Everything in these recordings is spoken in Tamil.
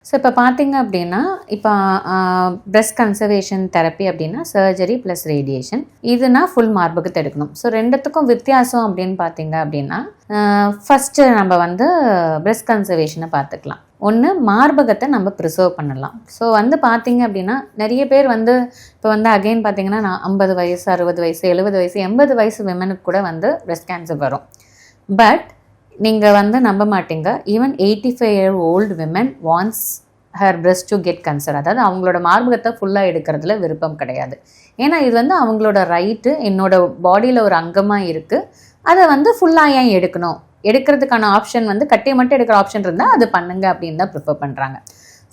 ஸோ இப்போ பார்த்தீங்க அப்படின்னா, இப்போ பிரெஸ்ட் கன்சர்வேஷன் தெரப்பி அப்படின்னா சர்ஜரி ப்ளஸ் ரேடியேஷன். இதுனா ஃபுல் மார்பகத்தை எடுக்கணும். ஸோ ரெண்டுத்துக்கும் வித்தியாசம் அப்படின்னு பார்த்தீங்க அப்படின்னா, ஃபஸ்ட்டு நம்ம வந்து பிரெஸ்ட் கன்சர்வேஷனை பார்த்துக்கலாம். ஒன்று, மார்பகத்தை நம்ம ப்ரிசர்வ் பண்ணலாம். ஸோ வந்து பார்த்தீங்க அப்படின்னா, நிறைய பேர் வந்து இப்போ வந்து அகெயின் பார்த்தீங்கன்னா, நான் 50 வயசு, 60 வயசு, 70 வயசு, 80 வயசு விமனுக்கு கூட வந்து பிரெஸ்ட் கேன்சர் வரும். பட் நீங்கள் வந்து நம்ப மாட்டீங்க, even 85-year-old women wants her breast to get concern. அதாவது அவங்களோட மார்பகத்தை ஃபுல்லாக எடுக்கிறதுல விருப்பம் கிடையாது. ஏன்னா இது வந்து அவங்களோட ரைட்டு, என்னோட பாடியில் ஒரு அங்கமாக இருக்குது, அதை வந்து ஃபுல்லாக ஏன் எடுக்கணும், எடுக்கிறதுக்கான ஆப்ஷன் வந்து கட்டி மட்டும் எடுக்கிற ஆப்ஷன் இருந்தால் அது பண்ணுங்க அப்படின்னு தான் ப்ரிஃபர் பண்ணுறாங்க.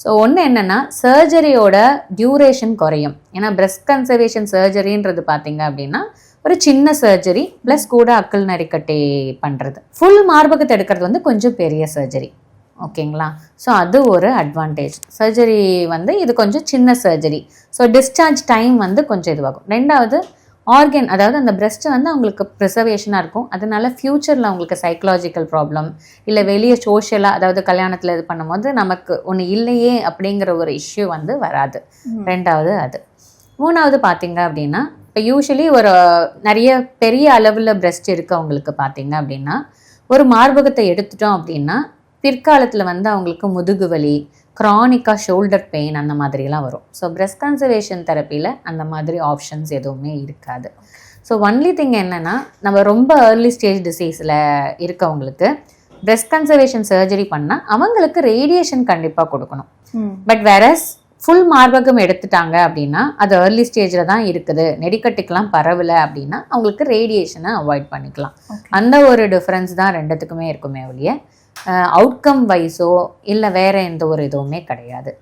ஸோ ஒன்று என்னென்னா, சர்ஜரியோட டியூரேஷன் குறையும். ஏன்னா பிரெஸ்ட் கன்சர்வேஷன் சர்ஜரின்றது பார்த்தீங்க அப்படின்னா ஒரு சின்ன சர்ஜரி ப்ளஸ் கூட அக்கல் நரிக்கட்டை பண்ணுறது. ஃபுல் மார்பகத்தை எடுக்கிறது வந்து கொஞ்சம் பெரிய சர்ஜரி. ஓகேங்களா? ஸோ அது ஒரு அட்வான்டேஜ். சர்ஜரி வந்து இது கொஞ்சம் சின்ன சர்ஜரி. ஸோ டிஸ்சார்ஜ் டைம் வந்து கொஞ்சம் இதுவாகும். ரெண்டாவது, ஆர்கன், அதாவது அந்த பிரெஸ்ட்டு வந்து அவங்களுக்கு ப்ரிசர்வேஷனாக இருக்கும். அதனால ஃப்யூச்சரில் அவங்களுக்கு சைக்கலாஜிக்கல் ப்ராப்ளம் இல்லை வெளியே சோஷியலாக, அதாவது கல்யாணத்தில் இது பண்ணும்போது நமக்கு ஒன்று இல்லையே அப்படிங்கிற ஒரு இஷ்யூ வந்து வராது. ரெண்டாவது அது. மூணாவது பார்த்தீங்க அப்படின்னா, இப்போ யூஸ்வலி ஒரு நிறைய பெரிய அளவில் பிரெஸ்ட் இருக்கவங்களுக்கு பார்த்தீங்க அப்படின்னா, ஒரு மார்பகத்தை எடுத்துட்டோம் அப்படின்னா பிற்காலத்தில் வந்து அவங்களுக்கு முதுகு வலி, க்ரானிக்காக ஷோல்டர் பெயின் அந்த மாதிரிலாம் வரும். ஸோ பிரெஸ்ட் கன்சர்வேஷன் தெரப்பியில் அந்த மாதிரி ஆப்ஷன்ஸ் எதுவுமே இருக்காது. ஸோ ஒன்லி திங் என்னென்னா, நம்ம ரொம்ப ஏர்லி ஸ்டேஜ் டிசீஸில் இருக்கவங்களுக்கு பிரெஸ்ட் கன்சர்வேஷன் சர்ஜரி பண்ணால் அவங்களுக்கு ரேடியேஷன் கண்டிப்பாக கொடுக்கணும். பட் வேறஸ் ஃபுல் மார்பகம் எடுத்துட்டாங்க அப்படின்னா, அது ஏர்லி ஸ்டேஜில் தான் இருக்குது, நெடிக்கட்டிக்கெலாம் பரவலை அப்படின்னா அவங்களுக்கு ரேடியேஷனை அவாய்ட் பண்ணிக்கலாம். அந்த ஒரு டிஃப்ரென்ஸ் தான் ரெண்டுத்துக்குமே இருக்குமே ஒழிய அவுட்கம் வைஸோ இல்லை வேறு எந்த ஒரு இதுவுமே கிடையாது.